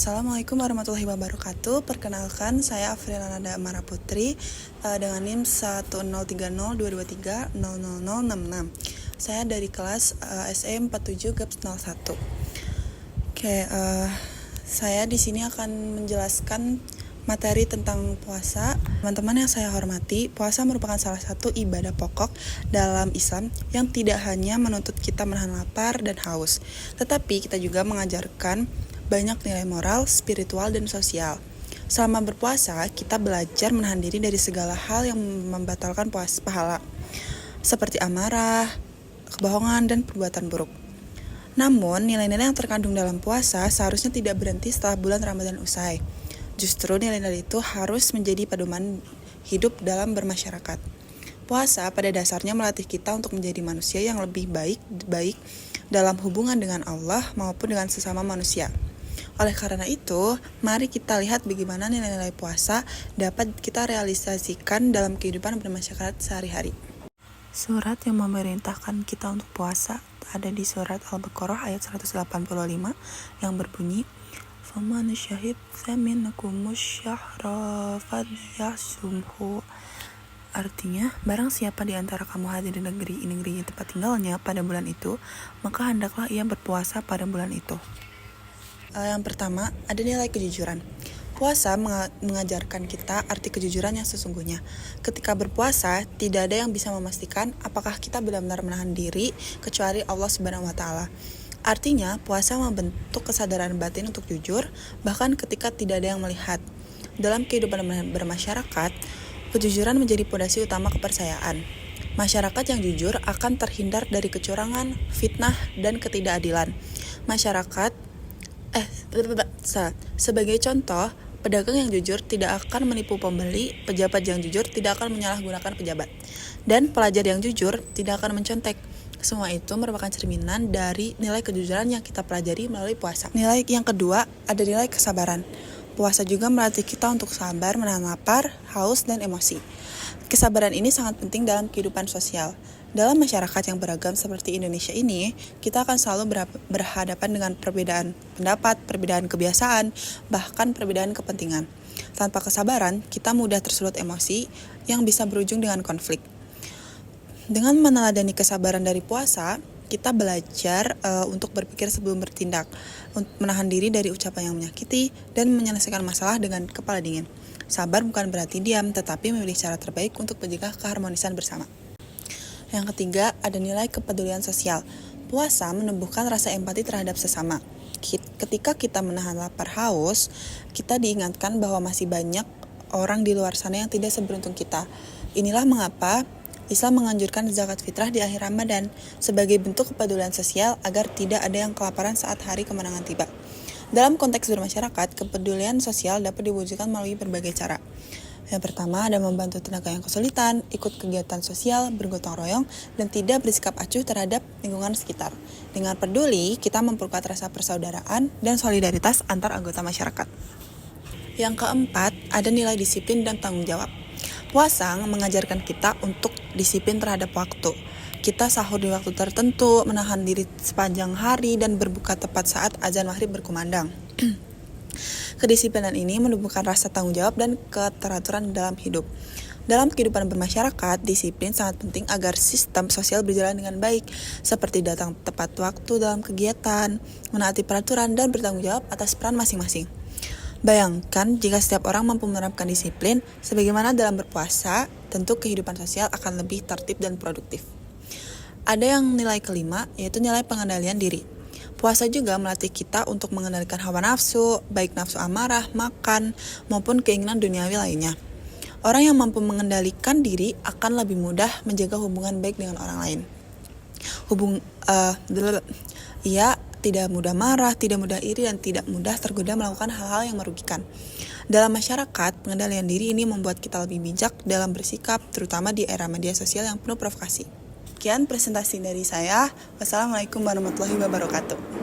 Assalamualaikum warahmatullahi wabarakatuh. Perkenalkan, saya Afrila Nada Amara Putri dengan NIM 1030223000066. Saya dari kelas SE 47 GAPS 01. Saya di sini akan menjelaskan materi tentang puasa. Teman-teman yang saya hormati, puasa merupakan salah satu ibadah pokok dalam Islam yang tidak hanya menuntut kita menahan lapar dan haus, tetapi kita juga mengajarkan banyak nilai moral, spiritual, dan sosial. Selama berpuasa, kita belajar menahan diri dari segala hal yang membatalkan pahala, seperti amarah, kebohongan, dan perbuatan buruk. Namun, nilai-nilai yang terkandung dalam puasa seharusnya tidak berhenti setelah bulan Ramadan usai. Justru nilai-nilai itu harus menjadi pedoman hidup dalam bermasyarakat. Puasa pada dasarnya melatih kita untuk menjadi manusia yang lebih baik dalam hubungan dengan Allah maupun dengan sesama manusia. Oleh karena itu, mari kita lihat bagaimana nilai-nilai puasa dapat kita realisasikan dalam kehidupan bermasyarakat sehari-hari. Surat yang memerintahkan kita untuk puasa ada di surat Al-Baqarah ayat 185 yang berbunyi, "Faman syahid minkumus syahra falyasumhu." Artinya, barang siapa di antara kamu hadir di negeri tempat tinggalnya pada bulan itu, maka hendaklah ia berpuasa pada bulan itu. Yang pertama, ada nilai kejujuran. Puasa mengajarkan kita arti kejujuran yang sesungguhnya. Ketika berpuasa, tidak ada yang bisa memastikan apakah kita benar-benar menahan diri kecuali Allah Subhanahu wa Ta'ala. Artinya, puasa membentuk kesadaran batin untuk jujur, bahkan ketika tidak ada yang melihat. Dalam kehidupan bermasyarakat, kejujuran menjadi pondasi utama kepercayaan. Masyarakat yang jujur akan terhindar dari kecurangan, fitnah, dan ketidakadilan. Sebagai contoh, pedagang yang jujur tidak akan menipu pembeli, pejabat yang jujur tidak akan menyalahgunakan pejabat, dan pelajar yang jujur tidak akan mencontek. Semua itu merupakan cerminan dari nilai kejujuran yang kita pelajari melalui puasa. Nilai yang kedua, ada nilai kesabaran. Puasa juga melatih kita untuk sabar menahan lapar, haus, dan emosi. Kesabaran ini sangat penting dalam kehidupan sosial. Dalam masyarakat yang beragam seperti Indonesia ini, kita akan selalu berhadapan dengan perbedaan pendapat, perbedaan kebiasaan, bahkan perbedaan kepentingan. Tanpa kesabaran, kita mudah tersulut emosi yang bisa berujung dengan konflik. Dengan meneladani kesabaran dari puasa, kita belajar untuk berpikir sebelum bertindak, menahan diri dari ucapan yang menyakiti, dan menyelesaikan masalah dengan kepala dingin. Sabar bukan berarti diam, tetapi memilih cara terbaik untuk menjaga keharmonisan bersama. Yang ketiga, ada nilai kepedulian sosial. Puasa menumbuhkan rasa empati terhadap sesama. Ketika kita menahan lapar haus, kita diingatkan bahwa masih banyak orang di luar sana yang tidak seberuntung kita. Inilah mengapa Islam menganjurkan zakat fitrah di akhir Ramadan sebagai bentuk kepedulian sosial agar tidak ada yang kelaparan saat hari kemenangan tiba. Dalam konteks bermasyarakat, kepedulian sosial dapat diwujudkan melalui berbagai cara. Yang pertama, ada membantu tenaga yang kesulitan, ikut kegiatan sosial, bergotong royong, dan tidak bersikap acuh terhadap lingkungan sekitar. Dengan peduli, kita memperkuat rasa persaudaraan dan solidaritas antar anggota masyarakat. Yang keempat, ada nilai disiplin dan tanggung jawab. Puasa mengajarkan kita untuk disiplin terhadap waktu. Kita sahur di waktu tertentu, menahan diri sepanjang hari, dan berbuka tepat saat azan maghrib berkumandang. Kedisiplinan ini menumbuhkan rasa tanggung jawab dan keteraturan dalam hidup. Dalam kehidupan bermasyarakat, disiplin sangat penting agar sistem sosial berjalan dengan baik, seperti datang tepat waktu dalam kegiatan, menaati peraturan, dan bertanggung jawab atas peran masing-masing. Bayangkan jika setiap orang mampu menerapkan disiplin, sebagaimana dalam berpuasa, tentu kehidupan sosial akan lebih tertib dan produktif. Ada yang nilai kelima, yaitu nilai pengendalian diri. Puasa juga melatih kita untuk mengendalikan hawa nafsu, baik nafsu amarah, makan, maupun keinginan duniawi lainnya. Orang yang mampu mengendalikan diri akan lebih mudah menjaga hubungan baik dengan orang lain. Ia tidak mudah marah, tidak mudah iri, dan tidak mudah tergoda melakukan hal-hal yang merugikan. Dalam masyarakat, pengendalian diri ini membuat kita lebih bijak dalam bersikap, terutama di era media sosial yang penuh provokasi. Sekian presentasi dari saya. Wassalamualaikum warahmatullahi wabarakatuh.